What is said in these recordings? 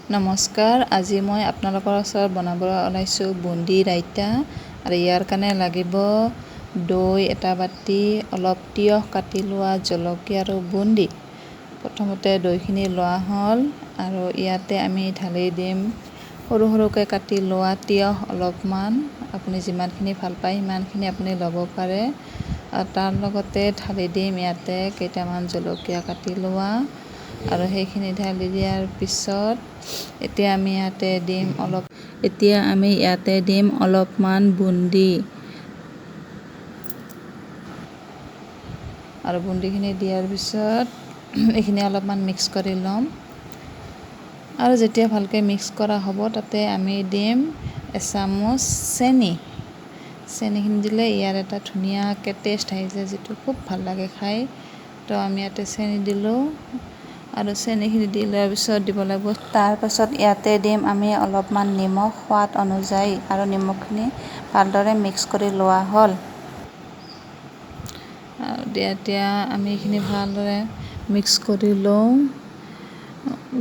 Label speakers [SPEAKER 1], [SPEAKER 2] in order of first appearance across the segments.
[SPEAKER 1] নমস্কাৰ, আজি মই আপোনালোকৰ ওচৰত বনাবলৈ ওলাইছোঁ বুন্দি ৰাইতা। আৰু ইয়াৰ কাৰণে লাগিব দৈ এটা বাতি, অলপ তিয়হ কাটি লোৱা, জলকীয়া আৰু বুন্দি। প্ৰথমতে দৈখিনি লোৱা হ'ল আৰু ইয়াতে আমি ঢালি দিম সৰু সৰুকৈ কাটি লোৱা তিয়হ অলপমান। আপুনি যিমানখিনি ভাল পায় সিমানখিনি আপুনি ল'ব পাৰে। আৰু তাৰ লগতে ঢালি দিম ইয়াতে কেইটামান জলকীয়া কাটি লোৱা। আৰু সেইখিনি ঢালি দিয়াৰ পিছত এতিয়া আমি ইয়াতে দিম অলপমান বুন্দি। আৰু বুন্দিখিনি দিয়াৰ পিছত এইখিনি অলপমান মিক্স কৰি ল'ম। আৰু যেতিয়া ভালকৈ মিক্স কৰা হ'ব তাতে আমি দিম এচামুচ চেনি। চেনিখিনি দিলে ইয়াৰ এটা ধুনীয়াকৈ টেষ্ট আহিছে, যিটো খুব ভাল লাগে খাই। তো আমি ইয়াতে চেনি দিলোঁ আৰু চেনিখিনি দি লোৱাৰ পিছত দিব লাগিব। তাৰপাছত ইয়াতে দিম আমি অলপমান নিমখ সোৱাদ অনুযায়ী, আৰু নিমখখিনি ভালদৰে মিক্স কৰি লোৱা হ'ল। এতিয়া আমি এইখিনি ভালদৰে মিক্স কৰি লওঁ।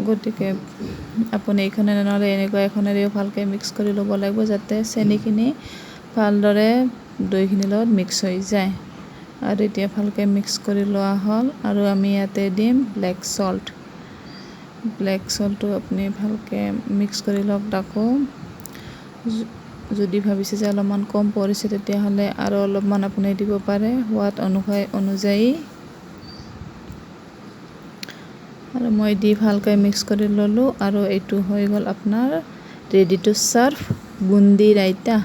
[SPEAKER 1] গতিকে আপুনি এইখনেৰে নহ'লে এনেকুৱা এখনেৰেও ভালকৈ মিক্স কৰি ল'ব লাগিব, যাতে চেনিখিনি ভালদৰে দৈখিনিৰ লগত মিক্স হৈ যায়। আৰু এতিয়া ভালকৈ মিক্স কৰি লোৱা হ'ল। আৰু আমি ইয়াতে দিম ব্লেক চল্ট। ব্লেক চল্টটো আপুনি ভালকৈ মিক্স কৰি লওক। তাকো যদি ভাবিছে যে অলপমান কম পৰিছে তেতিয়াহ'লে আৰু অলপমান আপুনি দিব পাৰে সোৱাদ অনুযায়ী। আৰু মই দি ভালকৈ মিক্স কৰি ল'লোঁ। আৰু এইটো হৈ গ'ল আপোনাৰ ready to serve boondi raita.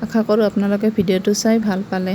[SPEAKER 1] আশা কৰোঁ আপোনালোকে ভিডিঅ'টো চাই ভাল পালে।